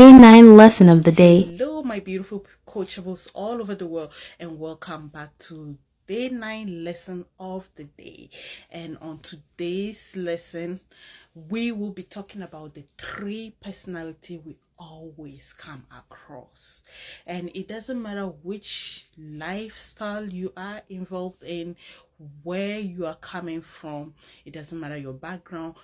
Day 9 lesson of the day. Hello, my beautiful coachables all over the world, and welcome back to day 9 lesson of the day. And on today's lesson, we will be talking about the 3 personality we always come across. And it doesn't matter which lifestyle you are involved in, where you are coming from, it doesn't matter your background,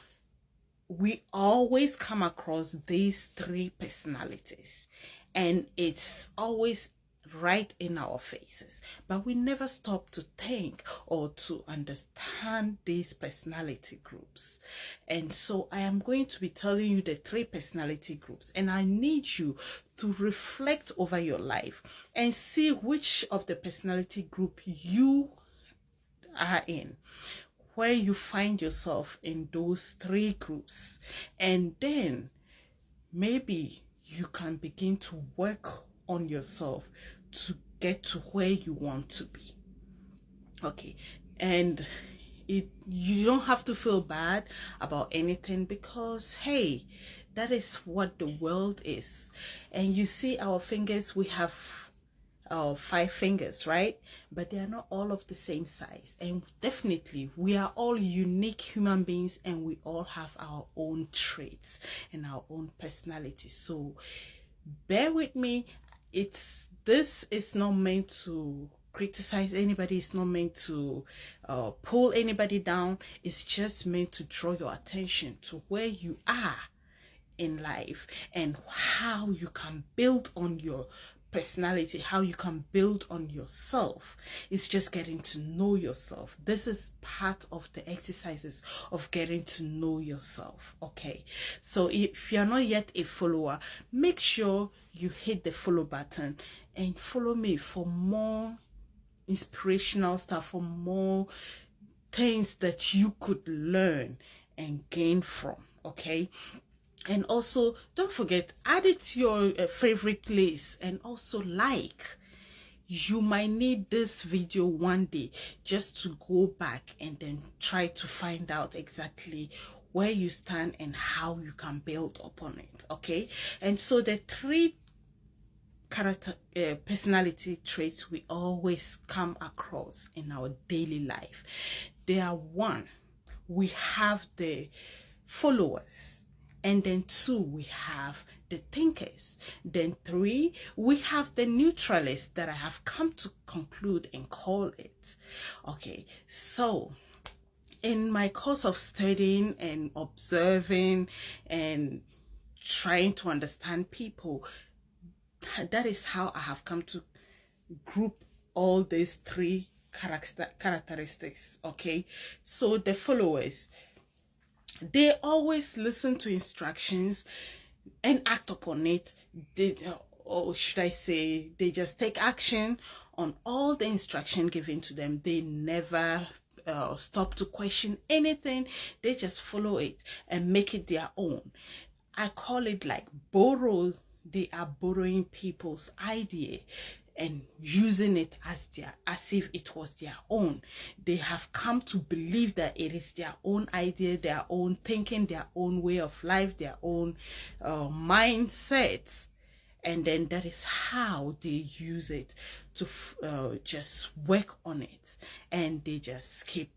we always come across these 3 personalities, and it's always right in our faces, but we never stop to think or to understand these personality groups. And so I am going to be telling you the 3 personality groups, and I need you to reflect over your life and see which of the personality group you are in, where you find yourself in those 3 groups, and then maybe you can begin to work on yourself to get to where you want to be. Okay, and you don't have to feel bad about anything, because hey, that is what the world is. And you see our fingers, we have 5 fingers, right? But they are not all of the same size, and definitely we are all unique human beings, and we all have our own traits and our own personality. So bear with me. This is not meant to criticize anybody, it's not meant to pull anybody down. It's just meant to draw your attention to where you are in life and how you can build on your personality, how you can build on yourself. It's just getting to know yourself. This is part of the exercises of getting to know yourself. Okay, so if you're not yet a follower, make sure you hit the follow button and follow me for more inspirational stuff, for more things that you could learn and gain from. Okay, and also don't forget, add it to your favorite list, and also like. You might need this video one day just to go back and then try to find out exactly where you stand and how you can build upon it. Okay, and so the 3 personality traits we always come across in our daily life, they are: 1, we have the followers, and then 2, we have the thinkers, then 3, we have the neutralists, that I have come to conclude and call it. Okay, so in my course of studying and observing and trying to understand people, that is how I have come to group all these 3 characteristics. Okay, so the followers, they always listen to instructions and act upon it. Or should I say, they just take action on all the instruction given to them. They never stop to question anything. They just follow it and make it their own. I call it like borrow. They are borrowing people's idea and using it as if it was their own. They have come to believe that it is their own idea, their own thinking, their own way of life, their own mindset. And then that is how they use it to just work on it, and they just keep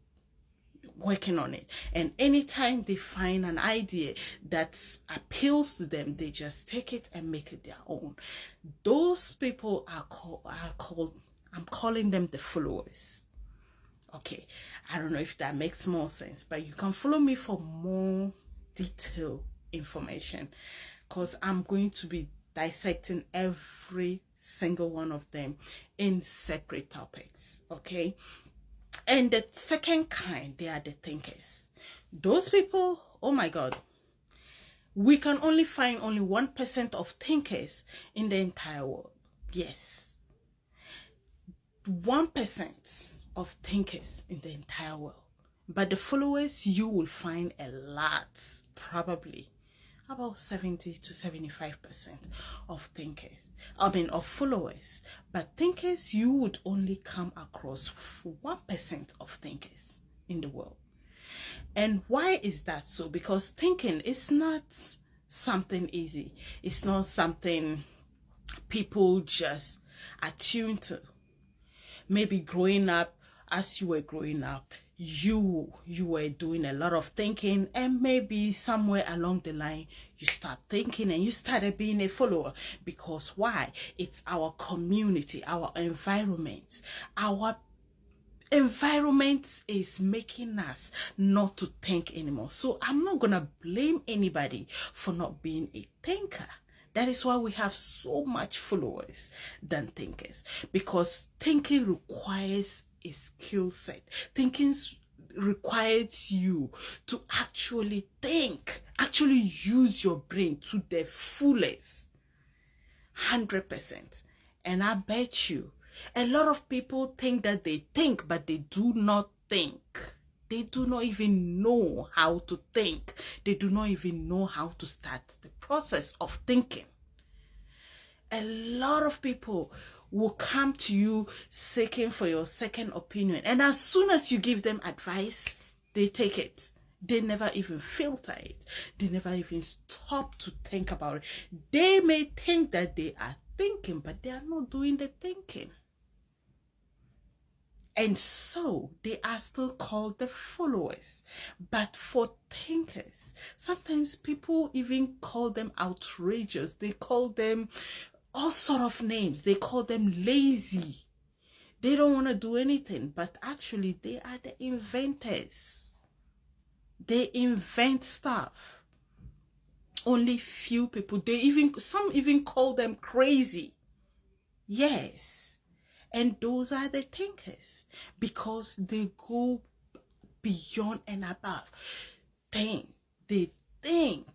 working on it. And anytime they find an idea that appeals to them, they just take it and make it their own. Those people are called, I'm calling them the followers. Okay, I don't know if that makes more sense, but you can follow me for more detailed information, because I'm going to be dissecting every single one of them in separate topics. Okay, and the second kind, they are the thinkers. Those people, oh my God, we can only find only 1% of thinkers in the entire world. Yes, 1% of thinkers in the entire world. But the followers, you will find a lot, probably about 70 to 75% of thinkers, of followers. But thinkers, you would only come across 1% of thinkers in the world. And why is that so? Because thinking is not something easy. It's not something people just attune to. Maybe growing up, as you were growing up, you were doing a lot of thinking, and maybe somewhere along the line you start thinking and you started being a follower. Because why? It's our community, our environment. Our environment is making us not to think anymore. So I'm not gonna blame anybody for not being a thinker. That is why we have so much followers than thinkers, because thinking requires a skill set. Thinking requires you to actually think, actually use your brain to the fullest, 100%. And I bet you a lot of people think that they think, but they do not think. They do not even know how to think. They do not even know how to start the process of thinking. A lot of people will come to you seeking for your second opinion, and as soon as you give them advice, they take it. They never even filter it. They never even stop to think about it. They may think that they are thinking, but they are not doing the thinking. And so they are still called the followers. But for thinkers, sometimes people even call them outrageous. They call them all sort of names. They call them lazy. They don't want to do anything, but actually they are the inventors. They invent stuff. Only few people. Some even call them crazy. Yes. And those are the thinkers, because they go beyond and above. They think.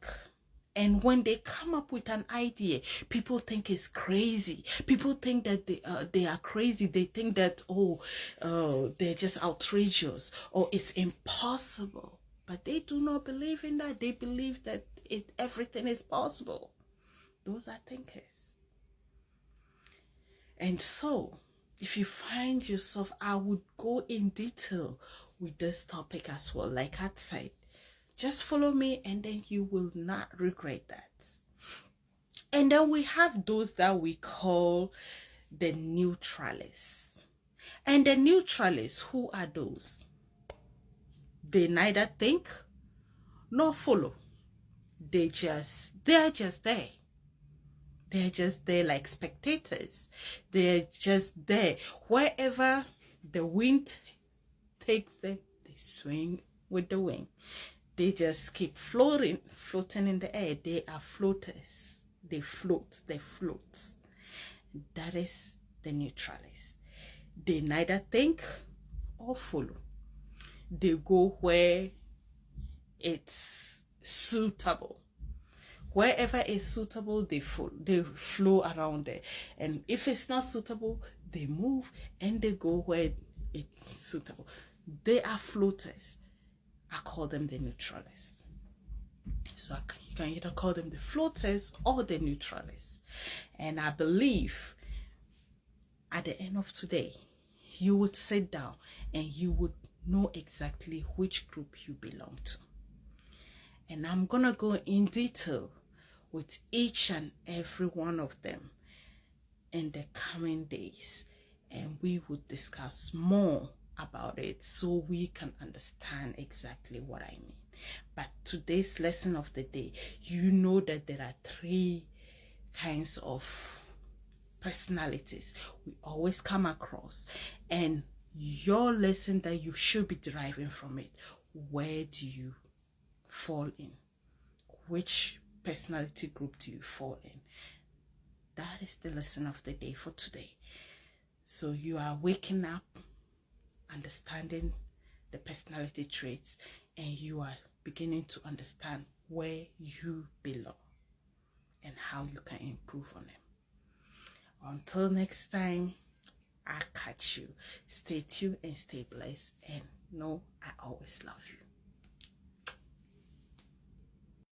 And when they come up with an idea, people think it's crazy. People think that they are crazy. They think that, they're just outrageous, or it's impossible. But they do not believe in that. They believe that everything is possible. Those are thinkers. And so, if you find yourself, I would go in detail with this topic as well. Like I said, just follow me and then you will not regret that. And then we have those that we call the neutralists. And the neutralists, who are those? They neither think nor follow. They're just there. They're just there like spectators. They're just there. Wherever the wind takes them, they swing with the wind. They just keep floating in the air. They are floaters. They float. That is the neutralists. They neither think or follow. They go where it's suitable. Wherever is suitable, they flow around there. And if it's not suitable, they move and they go where it's suitable. They are floaters. I call them the neutralists. So you can either call them the floaters or the neutralists. And I believe at the end of today, you would sit down and you would know exactly which group you belong to. And I'm going to go in detail with each and every one of them in the coming days, and we would discuss more about it so we can understand exactly what I mean. But today's lesson of the day, you know that there are 3 kinds of personalities we always come across, and your lesson that you should be deriving from it, where do you fall in? Which personality group do you fall in? That is the lesson of the day for today. So you are waking up, understanding the personality traits, and you are beginning to understand where you belong and how you can improve on them. Until next time, I'll catch you. Stay tuned and stay blessed, and know I always love you.